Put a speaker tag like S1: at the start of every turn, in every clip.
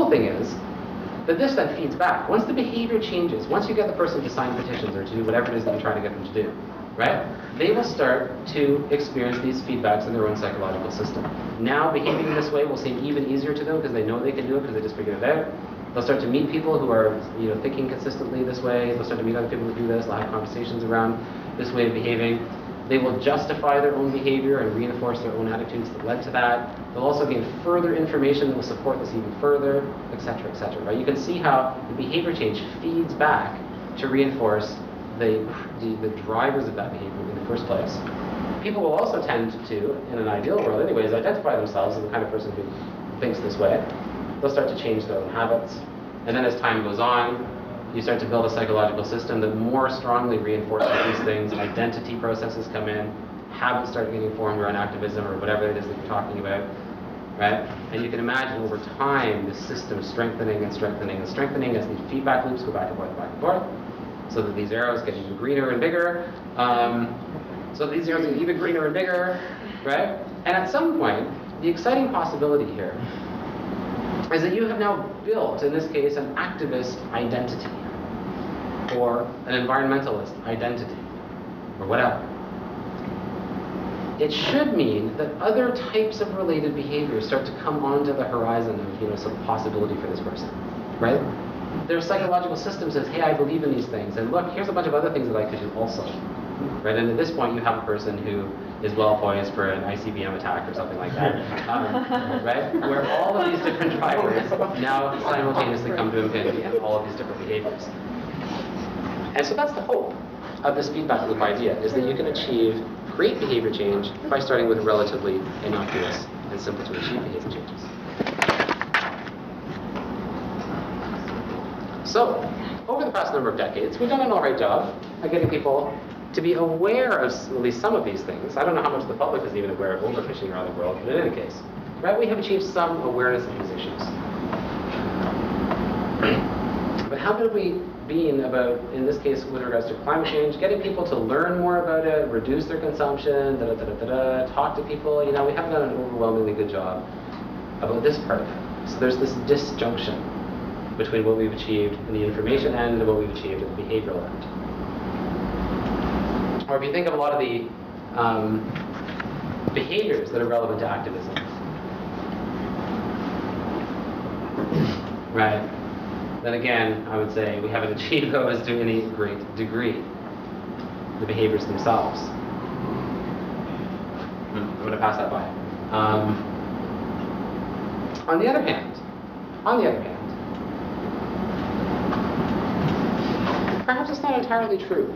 S1: cool thing is that this then feeds back. Once the behavior changes, once you get the person to sign petitions or to do whatever it is that you're trying to get them to do, right? They will start to experience these feedbacks in their own psychological system. Now, behaving in this way will seem even easier to them because they know they can do it because they just figured it out. They'll start to meet people who are, thinking consistently this way. They'll start to meet other people who do this. They'll have conversations around this way of behaving. They will justify their own behavior and reinforce their own attitudes that led to that. They'll also gain further information that will support this even further, etc., etc. Right? You can see how the behavior change feeds back to reinforce the drivers of that behavior in the first place. People will also tend to, in an ideal world anyways, identify themselves as the kind of person who thinks this way. They'll start to change their own habits. And then as time goes on, you start to build a psychological system that more strongly reinforces these things. Identity processes come in. Habits start getting formed around activism or whatever it is that you're talking about, right? And you can imagine over time this system strengthening and strengthening and strengthening as the feedback loops go back and forth, back and forth, so that these arrows get even greener and bigger. So these arrows get even greener and bigger, right? And at some point, the exciting possibility here is that you have now built, in this case, an activist identity, or an environmentalist identity, or whatever. It should mean that other types of related behaviors start to come onto the horizon of, some possibility for this person, right? Their psychological system says, hey, I believe in these things, and look, here's a bunch of other things that I could do also, right? And at this point, you have a person who is well poised for an ICBM attack or something like that, right? Where all of these different drivers now simultaneously come to infinity and all of these different behaviors. And so that's the hope of this feedback loop idea, is that you can achieve great behavior change by starting with relatively innocuous and simple to achieve behavior changes. So, over the past number of decades, we've done an all right job at getting people to be aware of at least some of these things. I don't know how much the public is even aware of overfishing around the world, but in any case, right, we have achieved some awareness of these issues. But how good have we been about, in this case, with regards to climate change, getting people to learn more about it, reduce their consumption, talk to people? We haven't done an overwhelmingly good job about this part of it. So there's this disjunction between what we've achieved in the information end and what we've achieved in the behavioral end. Or if you think of a lot of the behaviors that are relevant to activism, right? Then again, I would say we haven't achieved those to any great degree, the behaviors themselves. I'm going to pass that by. On the other hand, perhaps it's not entirely true,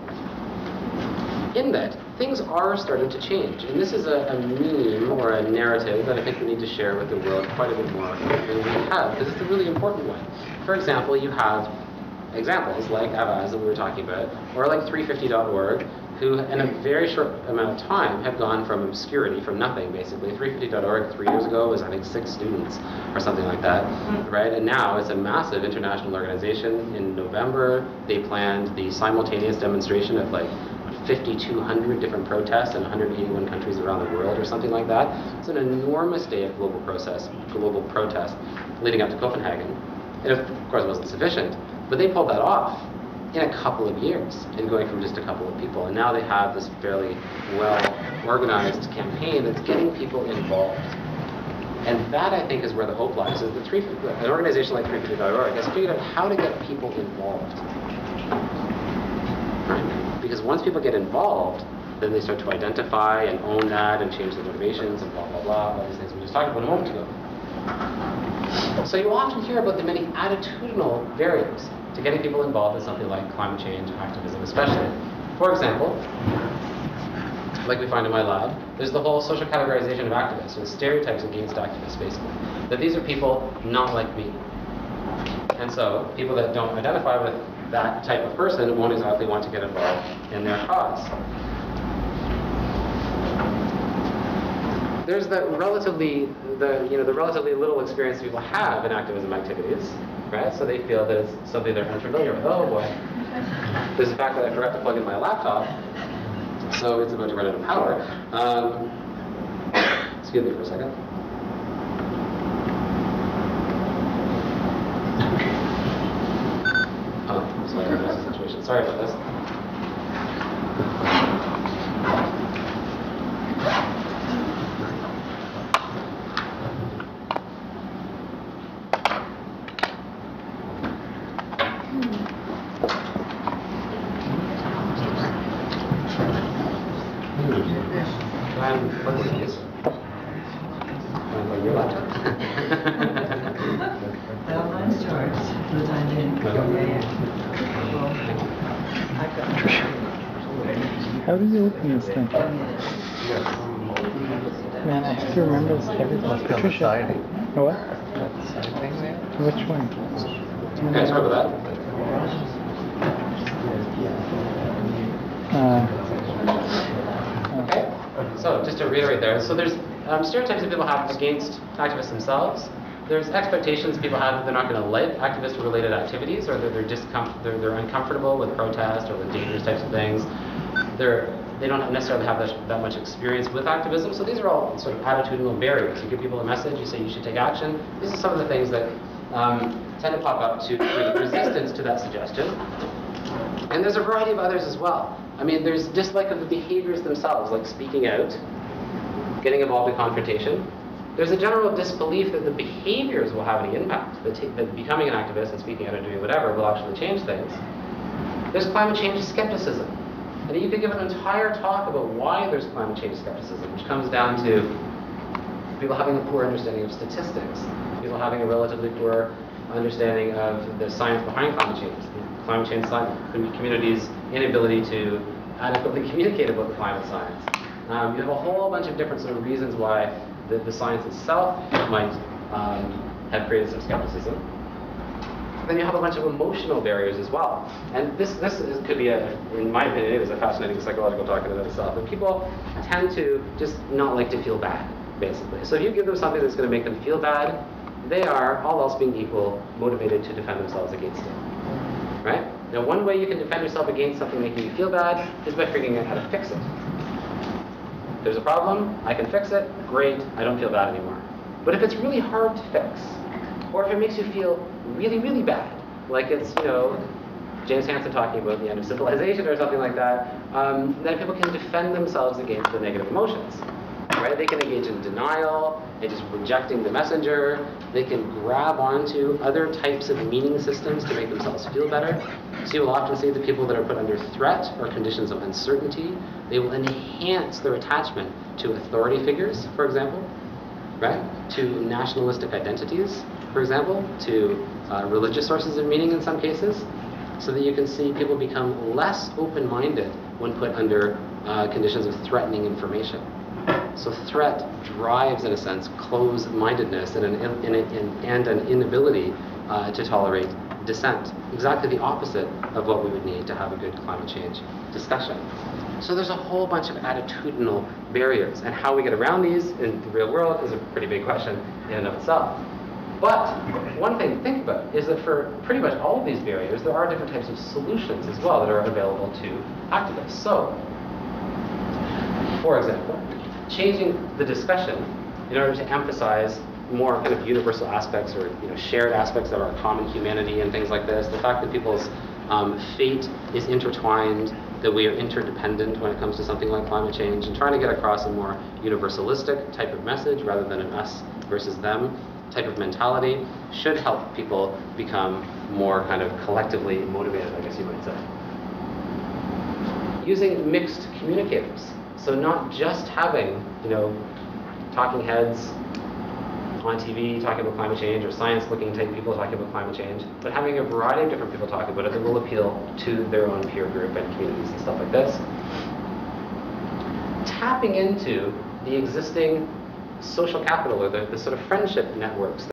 S1: in that things are starting to change. And this is a meme or a narrative that I think we need to share with the world quite a bit more than we have, because it's a really important one. For example, you have examples like Avaz that we were talking about, or like 350.org, who in a very short amount of time have gone from obscurity, from nothing basically. 350.org 3 years ago was, I think, 6 students or something like that, right? And now it's a massive international organization. In November, they planned the simultaneous demonstration of like 5,200 different protests in 181 countries around the world or something like that. It's an enormous day of global protest leading up to Copenhagen. And of course it wasn't sufficient, but they pulled that off in a couple of years, and going from just a couple of people. And now they have this fairly well-organized campaign that's getting people involved. And that, I think, is where the hope lies, is an organization like 350.org has figured out how to get people involved. Right? Because once people get involved, then they start to identify and own that and change their motivations and blah, blah, blah, all these things we just talked about a moment ago. So you often hear about the many attitudinal variables to getting people involved in something like climate change activism, especially. For example, like we find in my lab, there's the whole social categorization of activists, and stereotypes against activists, basically. That these are people not like me. And so people that don't identify with that type of person won't exactly want to get involved in their cause. There's the relatively little experience people have in activism activities, right? So they feel that it's something they're unfamiliar with. Oh boy, there's the fact that I forgot to plug in my laptop, so it's about to run out of power. Excuse me for a second.
S2: How do you open this thing? Man, I have to remember this everything. Patricia. What? Which one?
S1: Okay, sorry about that. Okay, so just to reiterate there, so there's stereotypes that people have against activists themselves. There's expectations people have that they're not going to like activist-related activities, or that they're uncomfortable with protest or with dangerous types of things. They don't necessarily have that much experience with activism, so these are all sort of attitudinal barriers. You give people a message, you say you should take action. These are some of the things that tend to pop up to create resistance to that suggestion. And there's a variety of others as well. I mean, there's dislike of the behaviors themselves, like speaking out, getting involved in confrontation. There's a general disbelief that the behaviors will have any impact, that becoming an activist and speaking out and doing whatever will actually change things. There's climate change skepticism. And you could give an entire talk about why there's climate change skepticism, which comes down to people having a poor understanding of statistics, people having a relatively poor understanding of the science behind climate change, the climate change community's inability to adequately communicate about the climate science. You have a whole bunch of different sort of reasons why the science itself might have created some skepticism. Then you have a bunch of emotional barriers as well. And this could be, in my opinion, it is a fascinating psychological talk in and of itself. And people tend to just not like to feel bad, basically. So if you give them something that's going to make them feel bad, they are, all else being equal, motivated to defend themselves against it. Right? Now, one way you can defend yourself against something making you feel bad is by figuring out how to fix it. There's a problem, I can fix it, great, I don't feel bad anymore. But if it's really hard to fix, or if it makes you feel really, really bad, like it's, James Hansen talking about the end of civilization or something like that, then people can defend themselves against the negative emotions. Right? They can engage in denial, and just rejecting the messenger. They can grab onto other types of meaning systems to make themselves feel better. So you will often see that people that are put under threat or conditions of uncertainty, they will enhance their attachment to authority figures, for example, right? To nationalistic identities, for example, to religious sources of meaning in some cases, so that you can see people become less open-minded when put under conditions of threatening information. So threat drives, in a sense, closed-mindedness and an inability to tolerate dissent. Exactly the opposite of what we would need to have a good climate change discussion. So there's a whole bunch of attitudinal barriers, and how we get around these in the real world is a pretty big question in and of itself. But one thing to think about is that for pretty much all of these barriers, there are different types of solutions as well that are available to activists. So, for example, changing the discussion in order to emphasize more kind of universal aspects or shared aspects of our common humanity and things like this. The fact that people's fate is intertwined, that we are interdependent when it comes to something like climate change, and trying to get across a more universalistic type of message rather than an us versus them type of mentality should help people become more kind of collectively motivated, I guess you might say. Using mixed communicators. So not just having, talking heads on TV talking about climate change, or science-looking type people talking about climate change, but having a variety of different people talk about it that will appeal to their own peer group and communities and stuff like this. Tapping into the existing social capital, or the sort of friendship networks